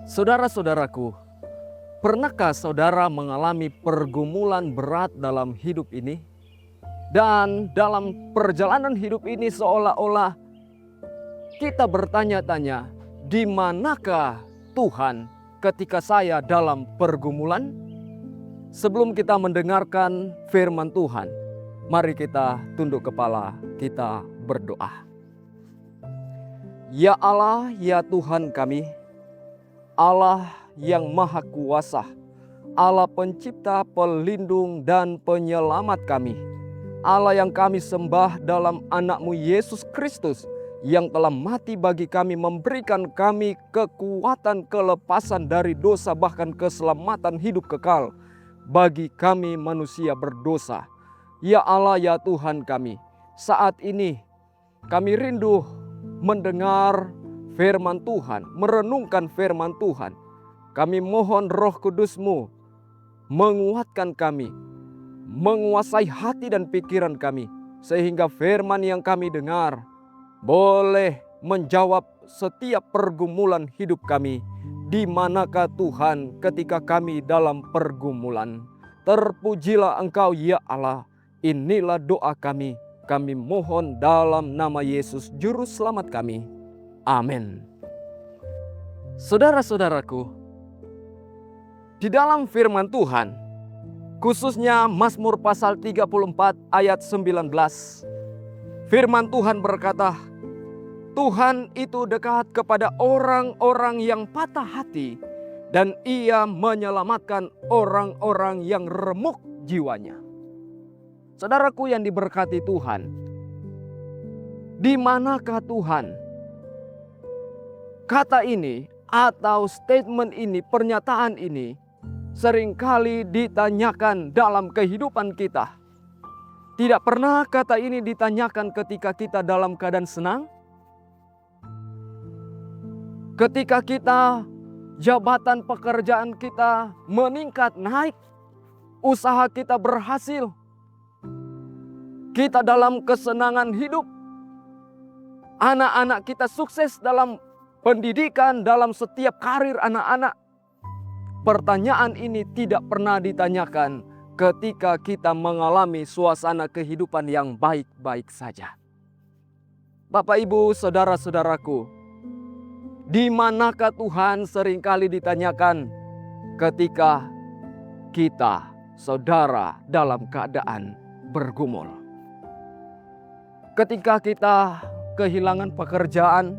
Saudara-saudaraku, pernahkah saudara mengalami pergumulan berat dalam hidup ini? Dan dalam perjalanan hidup ini seolah-olah kita bertanya-tanya, di manakah Tuhan ketika saya dalam pergumulan? Sebelum kita mendengarkan firman Tuhan, mari kita tunduk kepala, kita berdoa. Ya Allah, ya Tuhan kami, Allah yang Maha Kuasa, Allah pencipta, pelindung, dan penyelamat kami, Allah yang kami sembah dalam anak-Mu Yesus Kristus, yang telah mati bagi kami, memberikan kami kekuatan, kelepasan dari dosa, bahkan keselamatan hidup kekal bagi kami manusia berdosa. Ya Allah, ya Tuhan kami, saat ini kami rindu mendengar firman Tuhan, merenungkan firman Tuhan. Kami mohon Roh Kudus-Mu menguatkan kami, menguasai hati dan pikiran kami, sehingga firman yang kami dengar boleh menjawab setiap pergumulan hidup kami. Di manakah Tuhan ketika kami dalam pergumulan? Terpujilah Engkau ya Allah. Inilah doa kami. Kami mohon dalam nama Yesus Juru Selamat kami. Amin. Saudara-saudaraku, di dalam firman Tuhan, khususnya Mazmur pasal 34 ayat 19, firman Tuhan berkata, Tuhan itu dekat kepada orang-orang yang patah hati, dan Ia menyelamatkan orang-orang yang remuk jiwanya. Saudaraku yang diberkati Tuhan, di manakah Tuhan? Kata ini atau statement ini, pernyataan ini seringkali ditanyakan dalam kehidupan kita. Tidak pernah kata ini ditanyakan ketika kita dalam keadaan senang, ketika kita jabatan pekerjaan kita meningkat naik, usaha kita berhasil, kita dalam kesenangan hidup, anak-anak kita sukses dalam pendidikan, dalam setiap karir anak-anak. Pertanyaan ini tidak pernah ditanyakan ketika kita mengalami suasana kehidupan yang baik-baik saja. Bapak, Ibu, saudara-saudaraku, di manakah Tuhan seringkali ditanyakan ketika kita, saudara, dalam keadaan bergumul. Ketika kita kehilangan pekerjaan,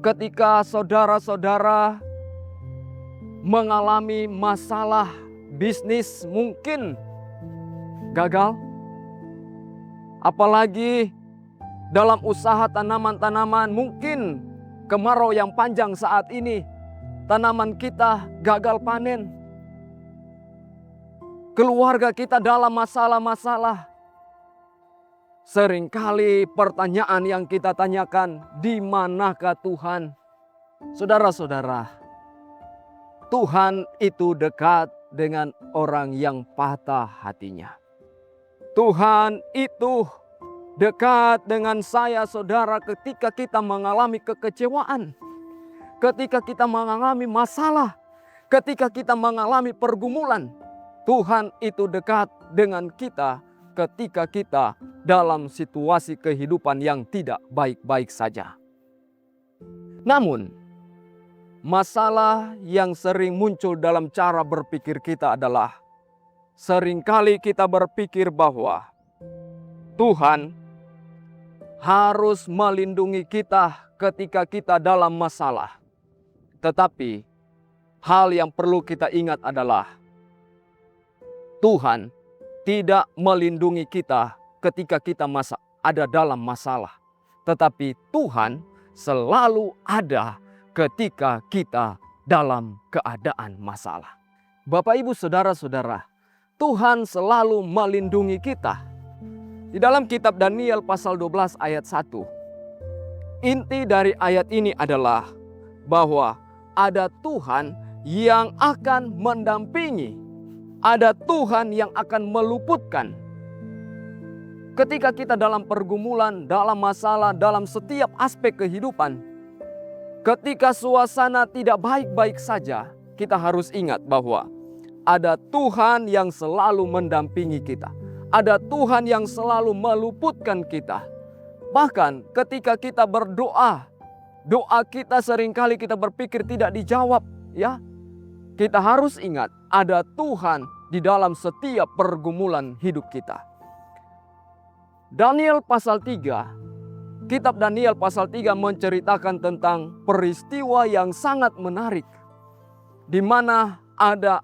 ketika saudara-saudara mengalami masalah bisnis mungkin gagal, apalagi dalam usaha tanaman-tanaman, mungkin kemarau yang panjang saat ini, tanaman kita gagal panen. Keluarga kita dalam masalah-masalah. Seringkali pertanyaan yang kita tanyakan, di manakah Tuhan? Saudara-saudara, Tuhan itu dekat dengan orang yang patah hatinya. Tuhan itu dekat dengan saya, saudara, ketika kita mengalami kekecewaan, ketika kita mengalami masalah, ketika kita mengalami pergumulan. Tuhan itu dekat dengan kita ketika kita dalam situasi kehidupan yang tidak baik-baik saja. Namun, masalah yang sering muncul dalam cara berpikir kita adalah seringkali kita berpikir bahwa Tuhan harus melindungi kita ketika kita dalam masalah. Tetapi hal yang perlu kita ingat adalah Tuhan tidak melindungi kita ketika kita ada dalam masalah. Tetapi Tuhan selalu ada ketika kita dalam keadaan masalah. Bapak, Ibu, saudara-saudara, Tuhan selalu melindungi kita. Di dalam kitab Daniel pasal 12 ayat 1. Inti dari ayat ini adalah bahwa ada Tuhan yang akan mendampingi. Ada Tuhan yang akan meluputkan. Ketika kita dalam pergumulan, dalam masalah, dalam setiap aspek kehidupan, Ketika suasana tidak baik-baik saja, kita harus ingat bahwa ada Tuhan yang selalu mendampingi kita. Ada Tuhan yang selalu meluputkan kita. Bahkan ketika kita berdoa, doa kita seringkali kita berpikir tidak dijawab, ya. Kita harus ingat ada Tuhan di dalam setiap pergumulan hidup kita. Daniel pasal 3, kitab Daniel pasal 3 menceritakan tentang peristiwa yang sangat menarik, di mana ada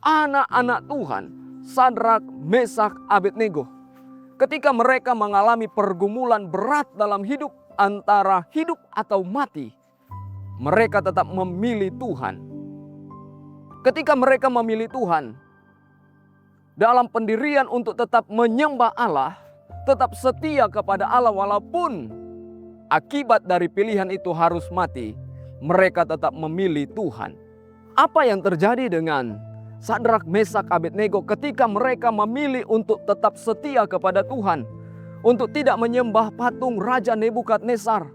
anak-anak Tuhan, Sadrak, Mesak, Abednego. Ketika mereka mengalami pergumulan berat dalam hidup, antara hidup atau mati, mereka tetap memilih Tuhan. Ketika mereka memilih Tuhan, dalam pendirian untuk tetap menyembah Allah, tetap setia kepada Allah walaupun akibat dari pilihan itu harus mati, mereka tetap memilih Tuhan. Apa yang terjadi dengan Sadrak, Mesak, Abednego ketika mereka memilih untuk tetap setia kepada Tuhan, untuk tidak menyembah patung Raja Nebukadnezar?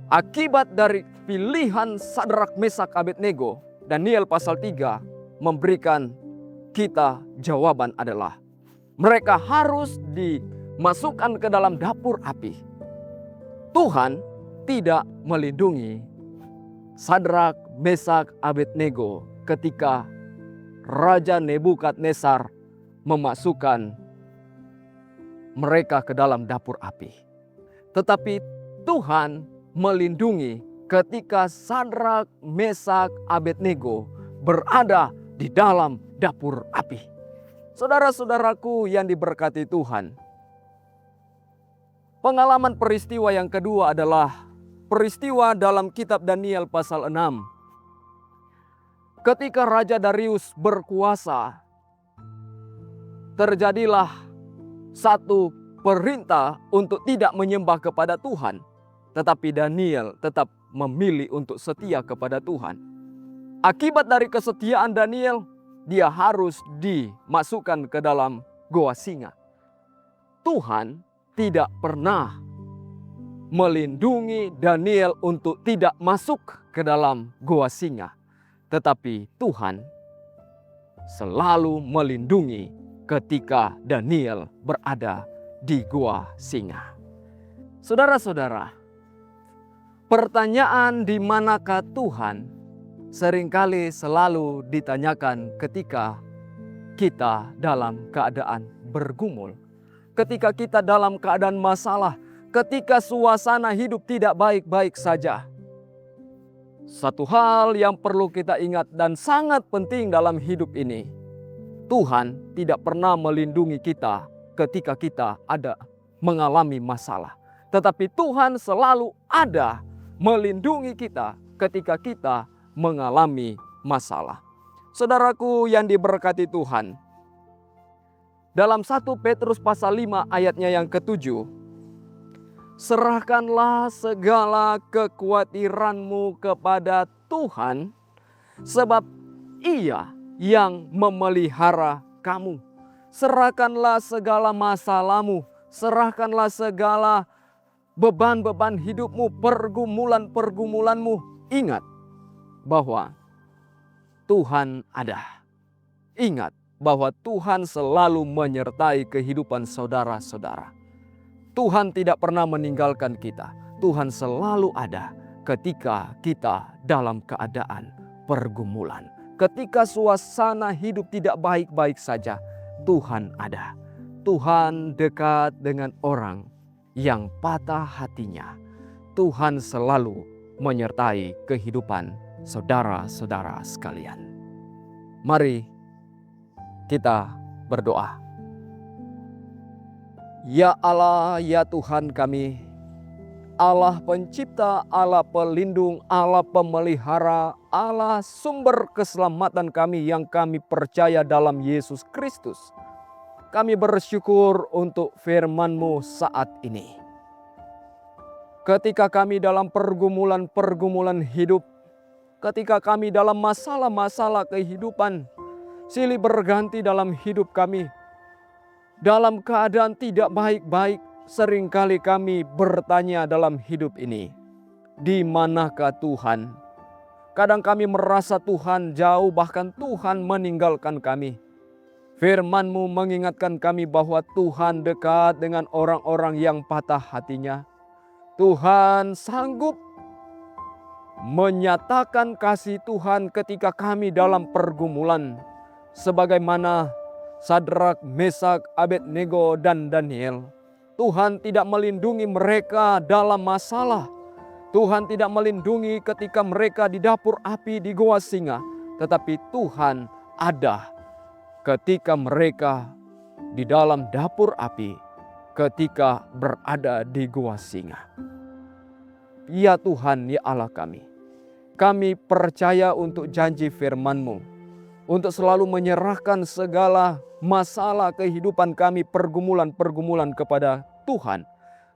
Akibat dari pilihan Sadrak, Mesak, Abednego, Daniel pasal 3 memberikan kita jawaban adalah mereka harus dimasukkan ke dalam dapur api. Tuhan tidak melindungi Sadrak, Mesak, Abednego ketika Raja Nebukadnezar memasukkan mereka ke dalam dapur api. Tetapi Tuhan melindungi ketika Sadrak, Mesak, Abednego berada di dalam dapur api. Saudara-saudaraku yang diberkati Tuhan, pengalaman peristiwa yang kedua adalah peristiwa dalam kitab Daniel pasal 6. Ketika Raja Darius berkuasa, terjadilah satu perintah untuk tidak menyembah kepada Tuhan. Tetapi Daniel tetap memilih untuk setia kepada Tuhan. Akibat dari kesetiaan Daniel, dia harus dimasukkan ke dalam goa singa. Tuhan tidak pernah melindungi Daniel untuk tidak masuk ke dalam goa singa. Tetapi Tuhan selalu melindungi ketika Daniel berada di goa singa. Saudara-saudara, pertanyaan di manakah Tuhan seringkali selalu ditanyakan ketika kita dalam keadaan bergumul. Ketika kita dalam keadaan masalah, ketika suasana hidup tidak baik-baik saja. Satu hal yang perlu kita ingat dan sangat penting dalam hidup ini, Tuhan tidak pernah melindungi kita ketika kita ada mengalami masalah. Tetapi Tuhan selalu ada melindungi kita ketika kita mengalami masalah. Saudaraku yang diberkati Tuhan, dalam 1 Petrus pasal 5 ayatnya yang ke-7, serahkanlah segala kekhawatiranmu kepada Tuhan, sebab Ia yang memelihara kamu. Serahkanlah segala masalahmu, serahkanlah segala beban-beban hidupmu, pergumulan-pergumulanmu. Ingat bahwa Tuhan ada. Ingat bahwa Tuhan selalu menyertai kehidupan saudara-saudara. Tuhan tidak pernah meninggalkan kita. Tuhan selalu ada ketika kita dalam keadaan pergumulan. Ketika suasana hidup tidak baik-baik saja, Tuhan ada. Tuhan dekat dengan orang yang patah hatinya. Tuhan selalu menyertai kehidupan saudara-saudara sekalian. Mari kita berdoa. Ya Allah, ya Tuhan kami, Allah pencipta, Allah pelindung, Allah pemelihara, Allah sumber keselamatan kami yang kami percaya dalam Yesus Kristus. Kami bersyukur untuk firman-Mu saat ini. Ketika kami dalam pergumulan-pergumulan hidup, ketika kami dalam masalah-masalah kehidupan, silih berganti dalam hidup kami, dalam keadaan tidak baik-baik, seringkali kami bertanya dalam hidup ini, di manakah Tuhan? Kadang kami merasa Tuhan jauh, bahkan Tuhan meninggalkan kami. Firman-Mu mengingatkan kami bahwa Tuhan dekat dengan orang-orang yang patah hatinya. Tuhan sanggup menyatakan kasih Tuhan ketika kami dalam pergumulan. Sebagaimana Sadrak, Mesak, Abednego, dan Daniel. Tuhan tidak melindungi mereka dalam masalah. Tuhan tidak melindungi ketika mereka di dapur api di Goa Singa. Tetapi Tuhan ada ketika mereka di dalam dapur api, ketika berada di Goa Singa. Ya Tuhan, ya Allah kami percaya untuk janji firman-Mu, untuk selalu menyerahkan segala masalah kehidupan kami, pergumulan-pergumulan kepada Tuhan.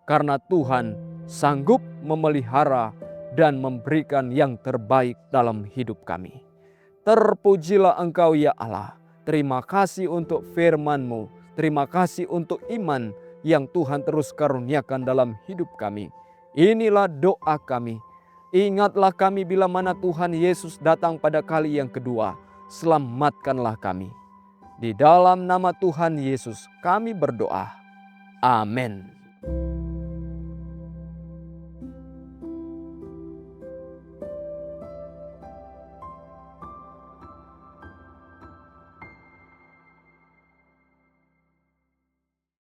Karena Tuhan sanggup memelihara dan memberikan yang terbaik dalam hidup kami. Terpujilah Engkau ya Allah. Terima kasih untuk firman-Mu. Terima kasih untuk iman yang Tuhan terus karuniakan dalam hidup kami. Inilah doa kami. Ingatlah kami bila mana Tuhan Yesus datang pada kali yang kedua. Selamatkanlah kami. Di dalam nama Tuhan Yesus kami berdoa. Amin.